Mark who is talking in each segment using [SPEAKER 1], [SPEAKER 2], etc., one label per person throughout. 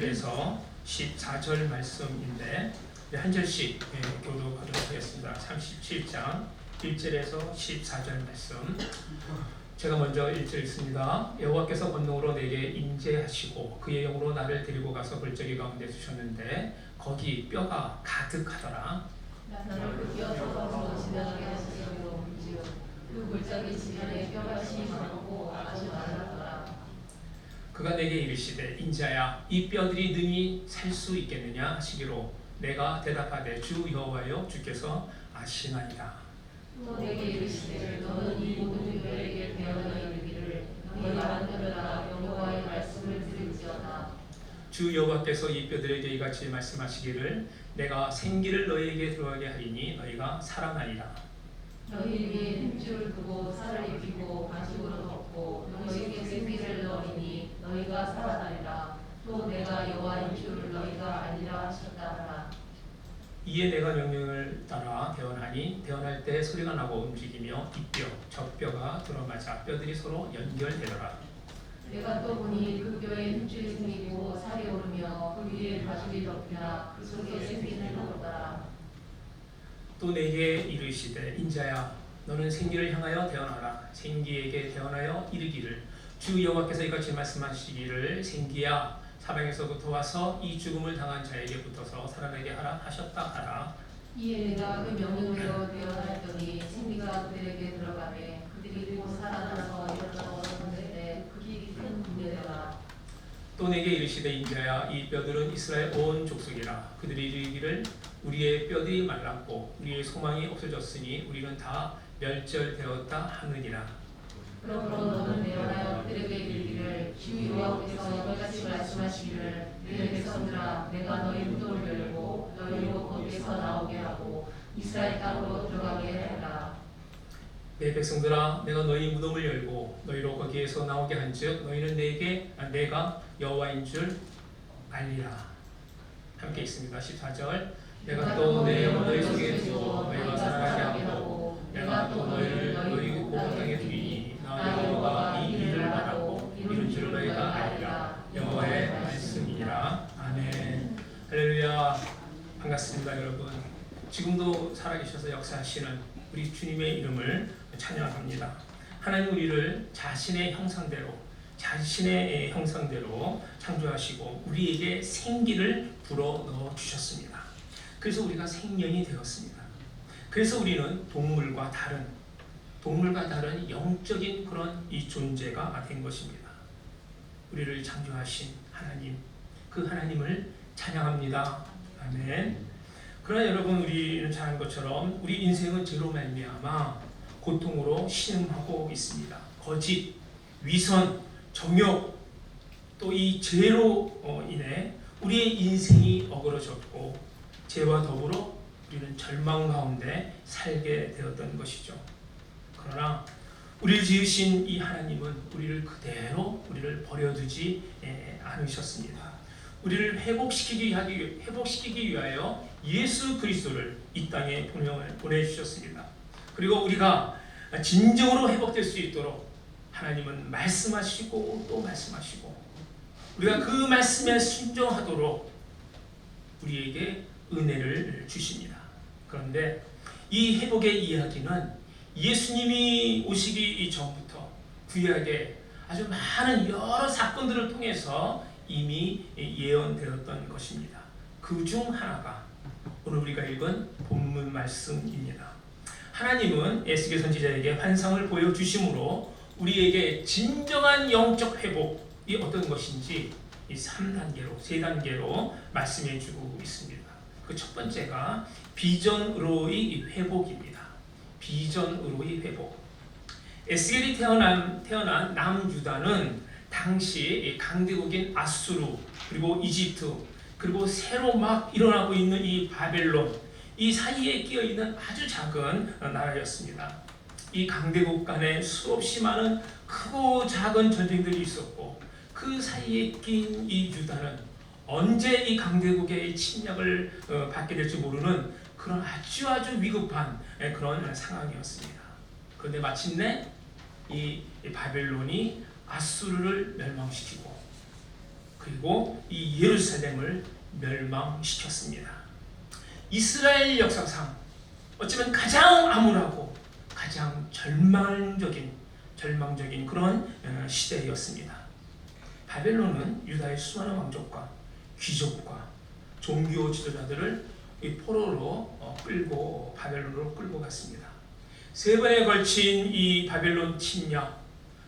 [SPEAKER 1] 그래서 14절 말씀인데 한 절씩 교독하도록 하겠습니다. 37장 1절에서 14절 말씀. 제가 먼저 1절 읽습니다. 여호와께서 권능으로 내게 임재하시고 그의 영으로 나를 데리고 가서 골짜기 가운데 두셨는데 거기 뼈가 가득하더라.
[SPEAKER 2] 나를 그 기어서 지나가게 하시려고 문지요. 그 골짜기 지면에 뼈같이 많고 아주 많았더라.
[SPEAKER 1] 그가 내게 이르시되 인자야 이 뼈들이 능히 살 수 있겠느냐 하시기로 내가 대답하되 주 여호와여 주께서 아시나이다.
[SPEAKER 2] 또 내게 이르시되 너는 이 모든 뼈에게 베어져 이르기를 너희 만들어라 여호와의 말씀을 들을지어다.
[SPEAKER 1] 주 여호와께서 이 뼈들에게 이같이 말씀하시기를 내가 생기를 너희에게 들어가게 하리니 너희가 살아나리라.
[SPEAKER 2] 너희 위에 힘줄을 두고 살을 입히고 가죽으로 덮고 너희에게 생기를 넣으리니 너희가 살아나리라. 또 내가 여호와인 줄 너희가 알리라 하셨다 하라.
[SPEAKER 1] 이에 내가 명령을 따라 대언하니 대언할 때 소리가 나고 움직이며 이 뼈, 저 뼈가 들어맞아 뼈들이 서로 연결되더라.
[SPEAKER 2] 내가 또 보니 그 뼈에 힘줄이 생기고 살이 오르며 그 위에 가죽이 덮이나 그 속에 생기를 넣었더라.
[SPEAKER 1] 또 내게 이르시되 인자야 너는 생기를 향하여 대언하라. 생기에게 대언하여 이르기를 주 여호와께서 이같이 말씀하시기를 생기야 사방에서부터 와서 이 죽음을 당한 자에게 붙어서 살아나게 하라 하셨다 하라.
[SPEAKER 2] 이에 내가 그 명령대로 대언하였더니 생기가 그들에게 들어가매 그들이 곧 살아나서 이것저것 걷는데 그 길이 큰 군대더라.
[SPEAKER 1] 또 내게 이르시되 인자야 이 뼈들은 이스라엘 온 족속이라. 그들이 이르기를 우리의 뼈들이 말랐고 우리의 소망이 없어졌으니 우리는 다 멸절되었다 하느니라.
[SPEAKER 2] 그러므로 너는 대언하여 그들에게 이르기를 주 여호와께서 이같이 말씀하시기를 내 백성들아 내가 너희 무덤을 열고 너희로 거기에서 나오게 하고 이스라엘 땅으로 들어가게 하라.
[SPEAKER 1] 내 백성들아 내가 너희 무덤을 열고 너희로 거기에서 나오게 한즉 너희는 내가 여호와인 줄 알리라. 함께 있습니다. 14절 내가 또 내 영을 너희 속에 두고 너희가 살아나게 하고 내가 또 너희를 너희 고국 땅에 두리니 나 여호와가 이 일을 말하고 이룬 줄 너희가 알리라. 여호와의 말씀이니라. 아멘. 할렐루야. 반갑습니다 여러분. 지금도 살아계셔서 역사하시는 우리 주님의 이름을 찬양합니다. 하나님 우리를 자신의 형상대로 창조하시고 우리에게 생기를 불어넣어 주셨습니다. 그래서 우리가 생명이 되었습니다. 그래서 우리는 동물과 다른 영적인 그런 이 존재가 된 것입니다. 우리를 창조하신 하나님, 그 하나님을 찬양합니다. 아멘. 그러나 여러분 우리는 잘 아는 것처럼 우리 인생은 죄로 말미암아 고통으로 신음하고 있습니다. 거짓, 위선, 정욕 또 이 죄로 인해 우리의 인생이 어그러졌고 죄와 더불어 우리는 절망 가운데 살게 되었던 것이죠. 그러나 우리를 지으신 이 하나님은 우리를 그대로 버려두지 않으셨습니다. 우리를 회복시키기 위하여 예수 그리스도를 이 땅에 보내주셨습니다. 그리고 우리가 진정으로 회복될 수 있도록 하나님은 말씀하시고 또 말씀하시고 우리가 그 말씀에 순종하도록 우리에게 은혜를 주십니다. 그런데 이 회복의 이야기는 예수님이 오시기 전부터 구약에 아주 많은 여러 사건들을 통해서 이미 예언되었던 것입니다. 그 중 하나가 오늘 우리가 읽은 본문 말씀입니다. 하나님은 에스겔 선지자에게 환상을 보여주심으로 우리에게 진정한 영적 회복이 어떤 것인지 이 3단계로 말씀해 주고 있습니다. 그 첫 번째가 비전으로의 회복입니다. 비전으로의 회복. 에스겔이 태어난 남유다는 당시 강대국인 아수르 그리고 이집트 그리고 새로 막 일어나고 있는 이 바벨론 이 사이에 끼어 있는 아주 작은 나라였습니다. 이 강대국 간에 수없이 많은 크고 작은 전쟁들이 있었고 그 사이에 낀 이 유다는 언제 이 강대국의 침략을 받게 될지 모르는 그런 아주 위급한 그런 상황이었습니다. 그런데 마침내 이 바벨론이 아수르를 멸망시키고 그리고 이 예루살렘을 멸망시켰습니다. 이스라엘 역사상 어쩌면 가장 암울하고 가장 절망적인 그런 시대였습니다. 바벨론은 유다의 수많은 왕족과 귀족과 종교 지도자들을 이 포로로 바벨론으로 끌고 갔습니다. 3번에 걸친 이 바벨론 침략,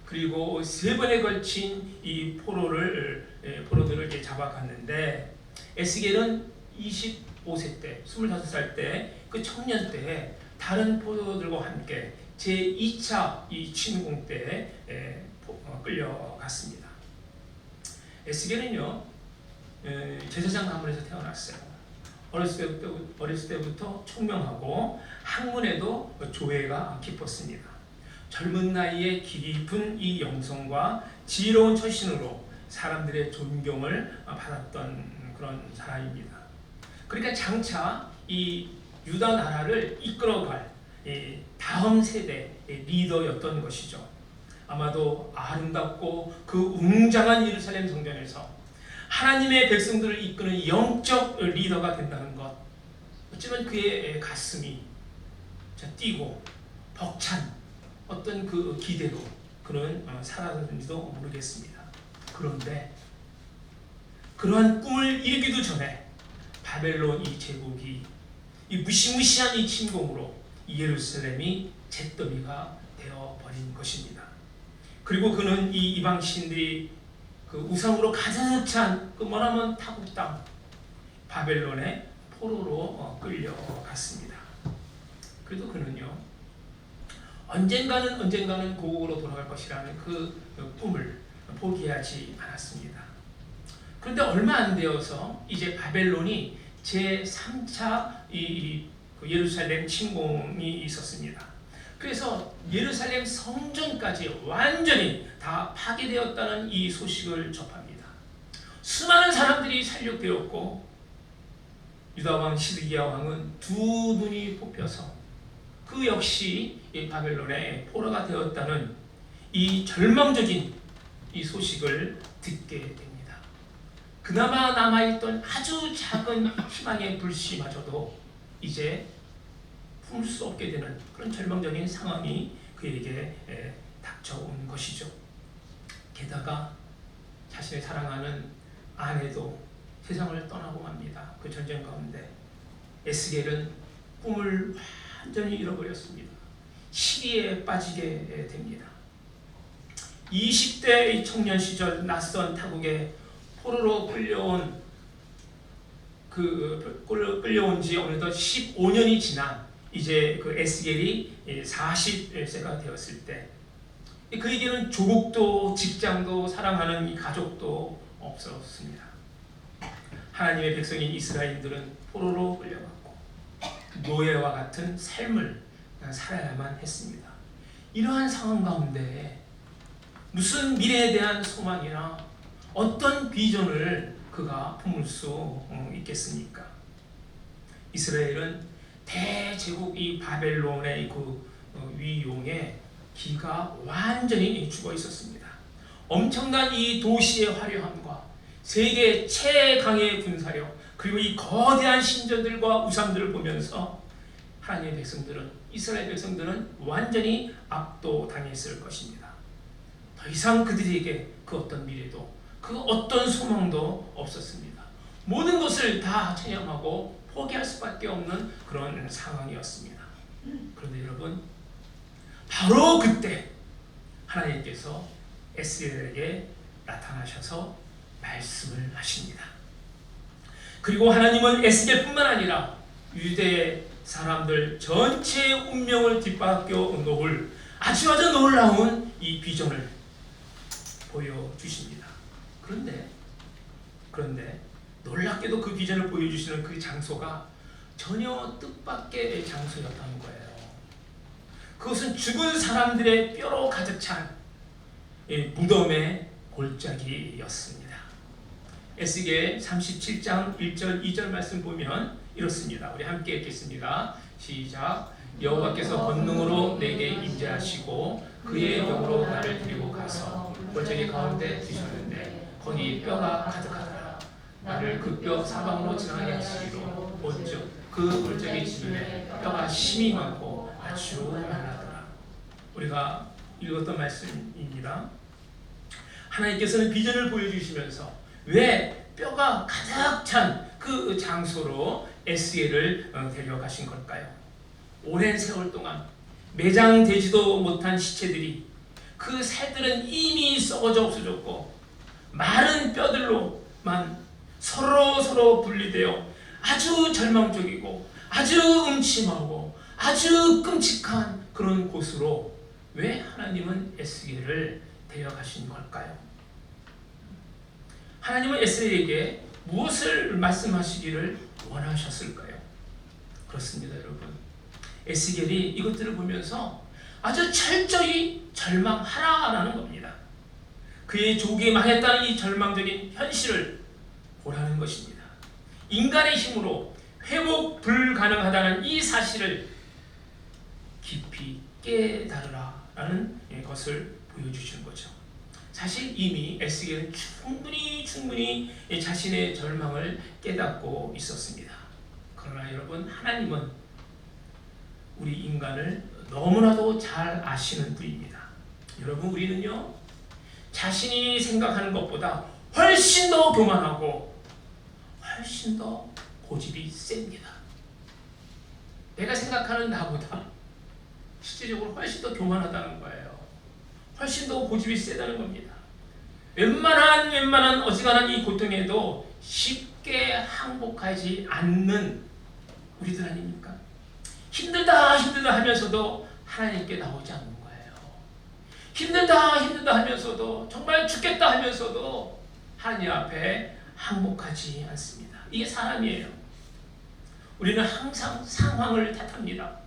[SPEAKER 1] 그리고 3번에 걸친 이 포로들을 잡아갔는데, 에스겔은 25세 때, 25살 때, 그 청년 때 다른 포로들과 함께 제2차 이 침공 때 끌려갔습니다. 에스겔은요, 제사장 가문에서 태어났어요. 어렸을 때부터 총명하고 학문에도 조예가 깊었습니다. 젊은 나이에 깊은 이 영성과 지혜로운 처신으로 사람들의 존경을 받았던 그런 사람입니다. 그러니까 장차 이 유다 나라를 이끌어갈 다음 세대 리더였던 것이죠. 아마도 아름답고 그 웅장한 예루살렘 성전에서 하나님의 백성들을 이끄는 영적 리더가 된다는 것, 어쩌면 그의 가슴이 뛰고 벅찬 어떤 그 기대로 그는 살았는지도 모르겠습니다. 그런데 그러한 꿈을 이루기도 전에 바벨론 이 제국이 이 무시무시한 이 침공으로 예루살렘이 잿더미가 되어버린 것입니다. 그리고 그는 이 이방 신들이 그 우상으로 가득 찬 그 머나먼 타국 땅 바벨론의 포로로 끌려갔습니다. 그래도 그는요, 언젠가는 고국으로 돌아갈 것이라는 그 꿈을 포기하지 않았습니다. 그런데 얼마 안 되어서 이제 바벨론이 제3차 예루살렘 침공이 있었습니다. 그래서 예루살렘 성전까지 완전히 다 파괴되었다는 이 소식을 접합니다. 수많은 사람들이 살육되었고, 유다 왕 시드기야 왕은 두 눈이 뽑혀서 그 역시 이 바벨론의 포로가 되었다는 이 절망적인 이 소식을 듣게 됩니다. 그나마 남아있던 아주 작은 희망의 불씨마저도 이제 품을 수 없게 되는 그런 절망적인 상황이 그에게 닥쳐온 것이죠. 게다가 자신의 사랑하는 아내도 세상을 떠나고 맙니다. 그 전쟁 가운데 에스겔은 꿈을 완전히 잃어버렸습니다. 시기에 빠지게 됩니다. 20대 청년 시절 낯선 타국에 포로로 끌려온 지 어느덧 15년이 지난 이제 그 에스겔이 40세가 되었을 때, 그에게는 조국도 직장도 사랑하는 이 가족도 없었습니다. 하나님의 백성인 이스라엘들은 포로로 끌려갔고 노예와 같은 삶을 살아야만 했습니다. 이러한 상황 가운데 무슨 미래에 대한 소망이나 어떤 비전을 그가 품을 수 있겠습니까? 이스라엘은 대제국 이 바벨론의 그 위용에 기가 완전히 죽어 있었습니다. 엄청난 이 도시의 화려함과 세계 최강의 군사력, 그리고 이 거대한 신전들과 우상들을 보면서 하나님의 백성들은, 이스라엘 백성들은 완전히 압도당했을 것입니다. 더 이상 그들에게 그 어떤 미래도, 그 어떤 소망도 없었습니다. 모든 것을 다 체념하고 포기할 수밖에 없는 그런 상황이었습니다. 그런데 여러분, 바로 그때 하나님께서 에스겔에게 나타나셔서 말씀을 하십니다. 그리고 하나님은 에스겔뿐만 아니라 유대 사람들 전체의 운명을 뒤바뀌어 놓을 아주 놀라운 이 비전을 보여주십니다. 그런데 놀랍게도 그 비전을 보여주시는 그 장소가 전혀 뜻밖의 장소였다는 거예요. 그것은 죽은 사람들의 뼈로 가득 찬 무덤의 골짜기였습니다. 에스겔 37장 1절 2절 말씀 보면 이렇습니다. 우리 함께 읽겠습니다. 시작. 여호와께서 권능으로 내게 임재하시고 그의 영으로 나를 데리고 가서 골짜기 가운데 두셨는데 거기 뼈가 가득하더라. 나를 그 뼈 사방으로 지나게 하시기로 오죠. 그 골짜기 지면에 뼈가 심이 많고 아주 많았더라. 우리가 읽었던 말씀입니다. 하나님께서는 비전을 보여주시면서 왜 뼈가 가득 찬 그 장소로 에스겔을 데려가신 걸까요? 오랜 세월 동안 매장되지도 못한 시체들이, 그 살들은 이미 썩어져 없어졌고 마른 뼈들로만 서로 분리되어 아주 절망적이고 아주 음침하고 아주 끔찍한 그런 곳으로 왜 하나님은 에스겔을 데려가신 걸까요? 하나님은 에스겔에게 무엇을 말씀하시기를 원하셨을까요? 그렇습니다, 여러분. 에스겔이 이것들을 보면서 아주 철저히 절망하라라는 겁니다. 그의 족이 망했다는 이 절망적인 현실을 보라는 것입니다. 인간의 힘으로 회복 불가능하다는 이 사실을 깊이 깨달으라라는 것을 보여주시는 거죠. 사실 이미 에스겔은 충분히 자신의 절망을 깨닫고 있었습니다. 그러나 여러분, 하나님은 우리 인간을 너무나도 잘 아시는 분입니다. 여러분, 우리는요, 자신이 생각하는 것보다 훨씬 더 교만하고 훨씬 더 고집이 셉니다. 내가 생각하는 나보다 실제적으로 훨씬 더 교만하다는 거예요. 훨씬 더 고집이 세다는 겁니다. 웬만한 어지간한 이 고통에도 쉽게 항복하지 않는 우리들 아닙니까? 힘들다 하면서도 하나님께 나오지 않는 거예요. 힘들다 하면서도, 정말 죽겠다 하면서도 하나님 앞에 항복하지 않습니다. 이게 사람이에요. 우리는 항상 상황을 탓합니다.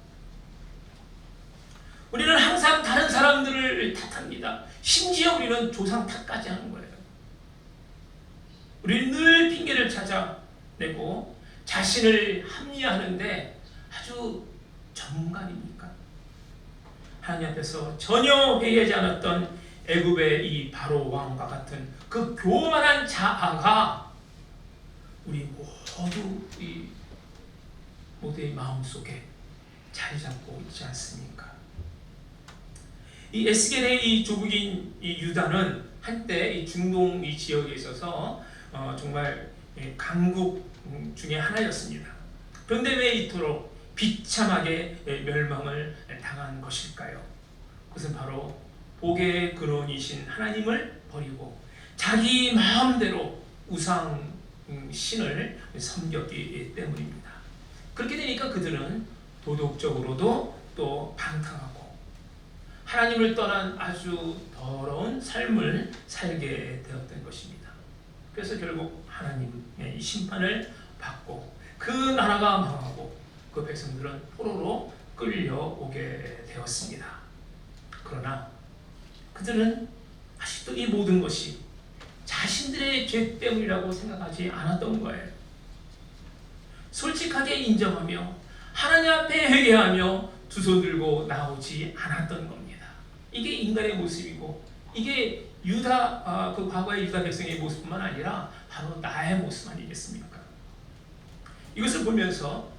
[SPEAKER 1] 우리는 항상 다른 사람들을 탓합니다. 심지어 우리는 조상 탓까지 하는 거예요. 우리는 늘 핑계를 찾아내고 자신을 합리화하는데 아주 전문가입니까? 하나님 앞에서 전혀 회개하지 않았던 애굽의 이 바로 왕과 같은 그 교만한 자아가 우리 모두의 마음속에 자리 잡고 있지 않습니까? 이 에스겔의 이 조국인 이 유다는 한때 이 중동 이 지역에 있어서 정말 강국 중에 하나였습니다. 그런데 왜 이토록 비참하게 멸망을 당한 것일까요? 그것은 바로 복의 근원이신 하나님을 버리고 자기 마음대로 우상 신을 섬겼기 때문입니다. 그렇게 되니까 그들은 도덕적으로도 또 방탕하고 하나님을 떠난 아주 더러운 삶을 살게 되었던 것입니다. 그래서 결국 하나님의 심판을 받고 그 나라가 망하고 그 백성들은 포로로 끌려오게 되었습니다. 그러나 그들은 아직도 이 모든 것이 자신들의 죄 때문이라고 생각하지 않았던 거예요. 솔직하게 인정하며 하나님 앞에 회개하며 두 손 들고 나오지 않았던 겁니다. 이게 인간의 모습이고 이게 유다 그 과거의 유다 백성의 모습뿐만 아니라 바로 나의 모습 아니겠습니까? 이것을 보면서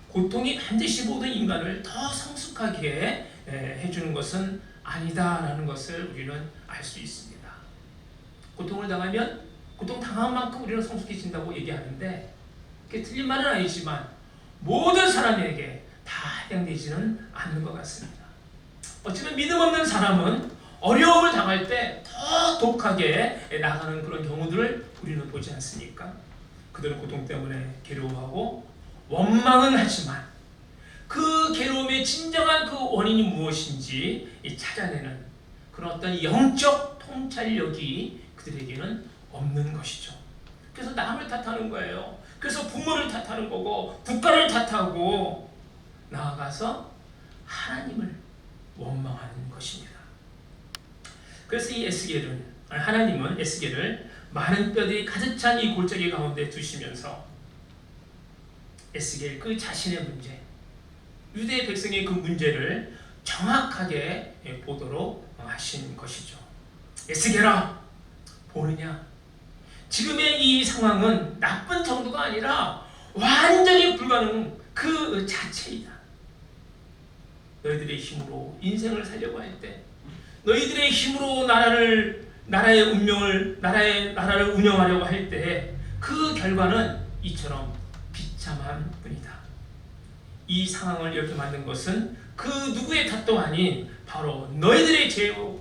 [SPEAKER 1] 고통이 반드시 모든 인간을 더 성숙하게 해주는 것은 아니다라는 것을 우리는 알 수 있습니다. 고통을 당하면 고통 당한 만큼 우리는 성숙해진다고 얘기하는데 그게 틀린 말은 아니지만 모든 사람에게 다 해당되지는 않는 것 같습니다. 어쩌면 믿음 없는 사람은 어려움을 당할 때 더 독하게 나가는 그런 경우들을 우리는 보지 않습니까? 그들은 고통 때문에 괴로워하고 원망은 하지만 그 괴로움의 진정한 그 원인이 무엇인지 찾아내는 그런 어떤 영적 통찰력이 그들에게는 없는 것이죠. 그래서 남을 탓하는 거예요. 그래서 부모를 탓하는 거고 국가를 탓하고 나아가서 하나님을 원망하는 것입니다. 그래서 이 하나님은 에스겔을 많은 뼈들이 가득 찬 이 골짜기 가운데 두시면서 에스겔 그 자신의 문제, 유대 백성의 그 문제를 정확하게 보도록 하신 것이죠. 에스겔아, 보느냐? 지금의 이 상황은 나쁜 정도가 아니라 완전히 불가능 그 자체이다. 너희들의 힘으로 인생을 살려고 할 때, 너희들의 힘으로 나라의 운명을 나라를 운영하려고 할 때 그 결과는 이처럼 비참한 뿐이다. 이 상황을 이렇게 만든 것은 그 누구의 탓도 아닌 바로 너희들의 죄요,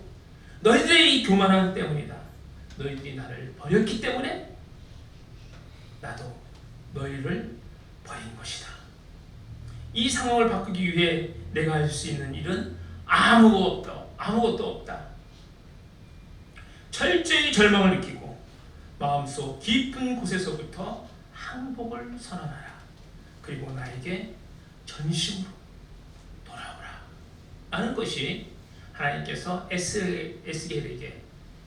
[SPEAKER 1] 너희들의 이 교만함 때문이다. 너희들이 나를 버렸기 때문에 나도 너희를 버린 것이다. 이 상황을 바꾸기 위해 내가 할 수 있는 일은 아무것도 없다. 철저히 절망을 느끼고 마음속 깊은 곳에서부터 항복을 선언하라. 그리고 나에게 전심으로 돌아오라. 라는 것이 하나님께서 에스겔에게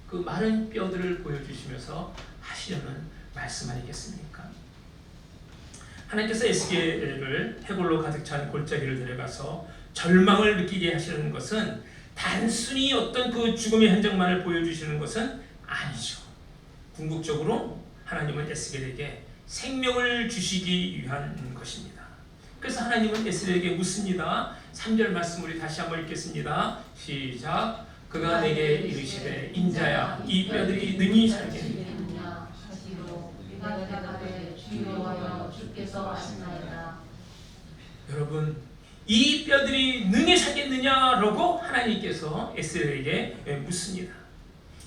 [SPEAKER 1] 그 마른 뼈들을 보여주시면서 하시려는 말씀 아니겠습니까? 하나님께서 에스겔을 해골로 가득 찬 골짜기를 데려가서 절망을 느끼게 하시는 것은 단순히 어떤 그 죽음의 흔적만을 보여주시는 것은 아니죠. 궁극적으로 하나님은 에스겔에게 생명을 주시기 위한 것입니다. 그래서 하나님은 에스겔에게 묻습니다. 3절 말씀 우리 다시 한번 읽겠습니다. 시작. 그가 내게 이르시되 인자야 이 뼈들이 능히 살겠느냐.
[SPEAKER 2] 하시로 내가 대답하되 주 여호와여 주께서 아시나이다.
[SPEAKER 1] 여러분, 이 뼈들이 능히 살겠느냐라고 하나님께서 에스겔에게 묻습니다.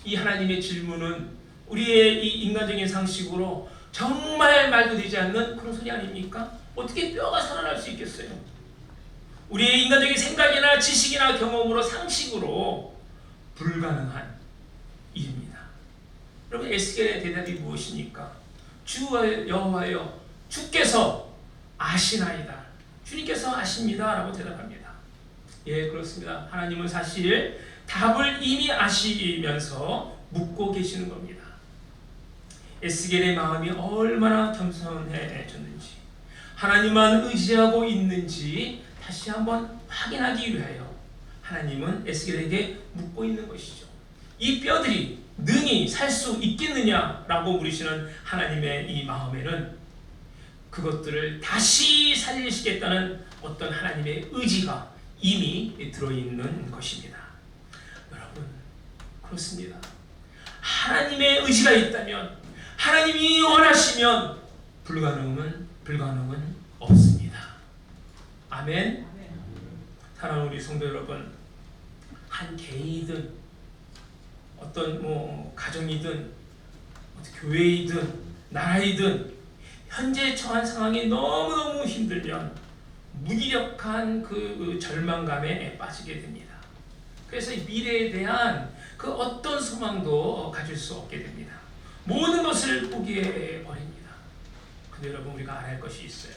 [SPEAKER 1] 이 하나님의 질문은 우리의 이 인간적인 상식으로 정말 말도 되지 않는 그런 소리 아닙니까? 어떻게 뼈가 살아날 수 있겠어요? 우리의 인간적인 생각이나 지식이나 경험으로 상식으로 불가능한 일입니다. 여러분, 에스겔의 대답이 무엇입니까? 주 여호와여 주께서 아시나이다. 주님께서 아십니다. 라고 대답합니다. 예, 그렇습니다. 하나님은 사실 답을 이미 아시면서 묻고 계시는 겁니다. 에스겔의 마음이 얼마나 겸손해졌는지, 하나님만 의지하고 있는지 다시 한번 확인하기 위하여 하나님은 에스겔에게 묻고 있는 것이죠. 이 뼈들이 능히 살 수 있겠느냐라고 물으시는 하나님의 이 마음에는 그것들을 다시 살리시겠다는 어떤 하나님의 의지가 이미 들어있는 것입니다. 여러분, 그렇습니다. 하나님의 의지가 있다면, 하나님이 원하시면 불가능은 없습니다. 아멘. 사랑하는 우리 성도 여러분, 한 개인이든 어떤 가정이든 교회이든 나라이든 현재 처한 상황이 너무너무 힘들면 무기력한 그 절망감에 빠지게 됩니다. 그래서 미래에 대한 그 어떤 소망도 가질 수 없게 됩니다. 모든 것을 포기해 버립니다. 근데 여러분, 우리가 알아야 할 것이 있어요.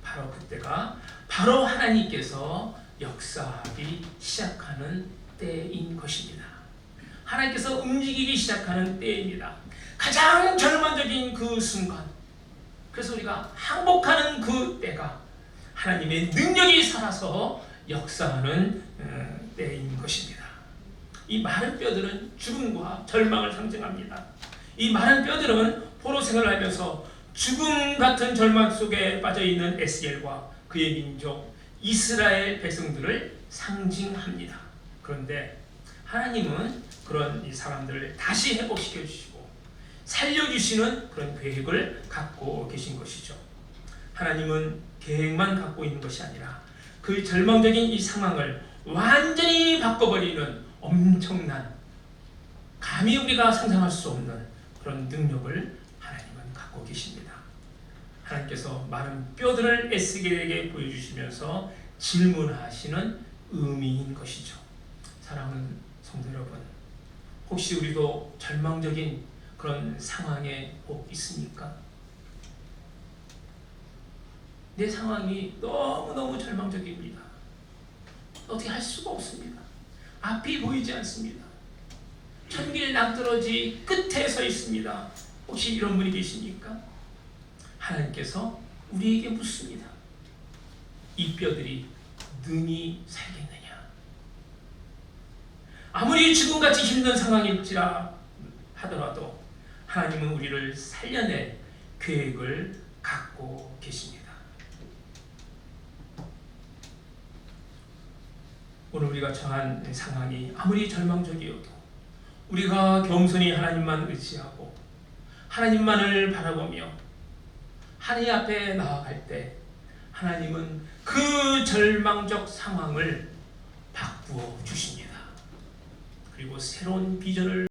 [SPEAKER 1] 바로 그때가 바로 하나님께서 역사하기 시작하는 때인 것입니다. 하나님께서 움직이기 시작하는 때입니다. 가장 절망적인 그 순간, 그래서 우리가 항복하는 그 때가 하나님의 능력이 살아서 역사하는 때인 것입니다. 이 마른 뼈들은 죽음과 절망을 상징합니다. 이 마른 뼈들은 포로 생활을 하면서 죽음 같은 절망 속에 빠져있는 에스겔과 그의 민족 이스라엘 백성들을 상징합니다. 그런데 하나님은 그런 이 사람들을 다시 회복시켜 주시고 살려주시는 그런 계획을 갖고 계신 것이죠. 하나님은 계획만 갖고 있는 것이 아니라 그 절망적인 이 상황을 완전히 바꿔버리는 엄청난, 감히 우리가 상상할 수 없는 그런 능력을 하나님은 갖고 계십니다. 하나님께서 마른 뼈들을 에스겔에게 보여주시면서 질문하시는 의미인 것이죠. 사랑하는 성도 여러분, 혹시 우리도 절망적인 그런 상황에 꼭 있습니까? 내 상황이 너무너무 절망적입니다. 어떻게 할 수가 없습니다. 앞이 보이지 않습니다. 천길 낭떠러지 끝에 서 있습니다. 혹시 이런 분이 계십니까? 하나님께서 우리에게 묻습니다. 이 뼈들이 능히 살겠느냐? 아무리 지금같이 힘든 상황일지라 하더라도 하나님은 우리를 살려낼 계획을 갖고 계십니다. 오늘 우리가 처한 상황이 아무리 절망적이어도 우리가 겸손히 하나님만 의지하고 하나님만을 바라보며 하나님 앞에 나아갈 때 하나님은 그 절망적 상황을 바꾸어 주십니다. 그리고 새로운 비전을